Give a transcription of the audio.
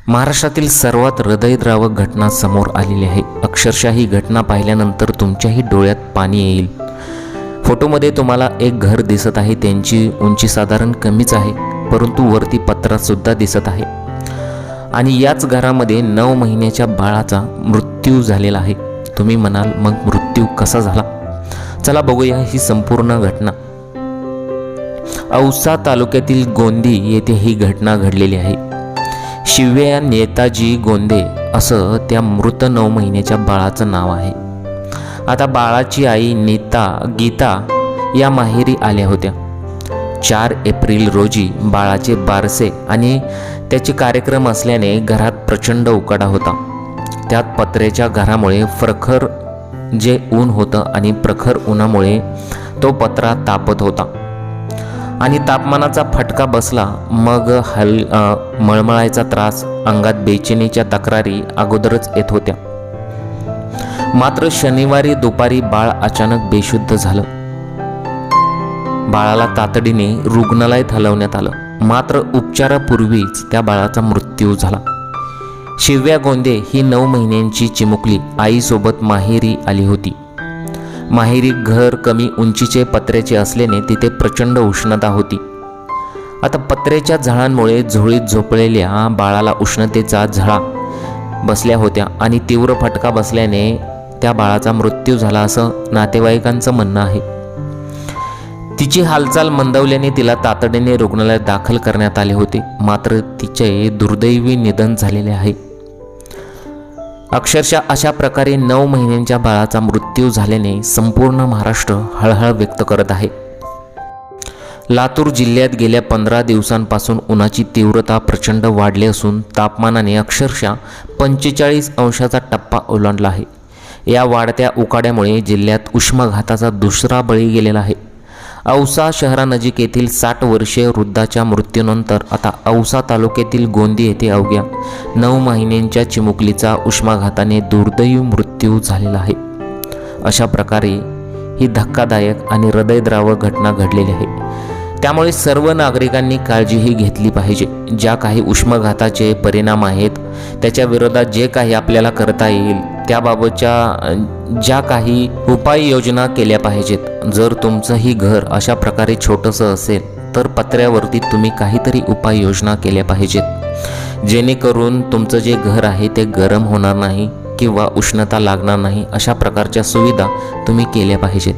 महाराष्ट्रातील सर्वात हृदयद्रावक घटना समोर आलेली आहे। अक्षरशः ही घटना पाहिल्यानंतर तुमच्याही डोळ्यात पाणी येईल। फोटोमध्ये तुम्हाला एक घर दिसत आहे। त्यांची उंची साधारण कमीच आहे, परंतु वरती पत्रा सुद्धा दिसत आहे आणि याच घरामध्ये 9 महिन्याच्या बाळाचा मृत्यू झालेला आहे। तुम्ही म्हणाल मग मृत्यू कसा झाला? चला बघूया ही संपूर्ण घटना। औसा तालुक्यातील गोंदी येथे ही घटना घडलेली आहे। शिव्या नेताजी गोंदे असं त्या मृत 9 महिन्याच्या बाळाचं नाव आहे। आता बाळाची आई नीता गीता या माहेरी आल्या होत्या। 4 एप्रिल रोजी बाळाचे बारसे आणि त्याचे कार्यक्रम असल्याने घरात प्रचंड उकाडा होता। त्यात पत्र्याच्या घरामुळे प्रखर जे ऊन होतं आणि प्रखर उन्हामुळे तो पत्रा तापत होता आणि तापमानाचा फटका बसला। मग मळमळायचा त्रास, अंगात बेचैनीच्या तक्रारी अगोदरच येत होत्या। मात्र शनिवारी दुपारी बाळ अचानक बेशुद्ध झालं। बाळाला तातडीने रुग्णालयात हलवण्यात आलं, मात्र उपचारापूर्वीच त्या बाळाचा मृत्यू झाला। शिव्या गोंदे ही 9 महिन्यांची चिमुकली आईसोबत माहेरी आली होती। माहेरी घर कमी उंचीचे पत्र्याचे असल्याने तिथे प्रचंड उष्णता होती। आता पत्र्याच्या झळांमुळे झोळीत झोपलेल्या बाळाला उष्णतेचा झळा बसल्या होत्या आणि तीव्र फटका बसल्याने त्या बाळाचा मृत्यू झाला असं नातेवाईकांचं म्हणणं आहे। तिची हालचाल मंदावल्याने तिला तातडीने रुग्णालयात दाखल करण्यात आले होते, मात्र तिचे दुर्दैवी निधन झालेले आहे। अक्षरशः अशा प्रकारे 9 महिन्यांच्या बाळाचा मृत्यू झाल्याने संपूर्ण महाराष्ट्र हळहळ व्यक्त करत आहे। लातूर जिल्ह्यात गेल्या 15 दिवसांपासून उन्हाची तीव्रता प्रचंड वाढली असून तापमानाने अक्षरशः 45 अंशाचा टप्पा ओलांडला आहे। या वाढत्या उकाड्यामुळे जिल्ह्यात उष्माघाताचा दुसरा बळी गेलेला आहे। औसा शहरानजीक येथील 60 वर्षीय वृद्धाच्या मृत्यूनंतर आता औसा तालुक्यातील गोंदी येथे अवघ्या 9 महिन्यांच्या चिमुकलीचा उष्माघाताने दुर्दैवी मृत्यू झालेला आहे। अशा प्रकारे ही धक्कादायक आणि हृदयद्रावक घटना घडलेली आहे। त्यामुळे सर्व नागरिकांनी काळजीही घेतली पाहिजे। ज्या काही उष्माघाताचे परिणाम आहेत त्याच्या विरोधात जे काही आपल्याला करता येईल त्याबाबतच्या ज्या काही उपाययोजना केल्या पाहिजेत। जर तुमचंही घर अशा प्रकारे छोटंसं असेल तर पत्र्यावरती तुम्ही काहीतरी उपाययोजना केल्या पाहिजेत, जेणेकरून तुमचं जे घर आहे ते गरम होणार नाही किंवा उष्णता लागणार नाही। अशा प्रकारच्या सुविधा तुम्ही केल्या पाहिजेत।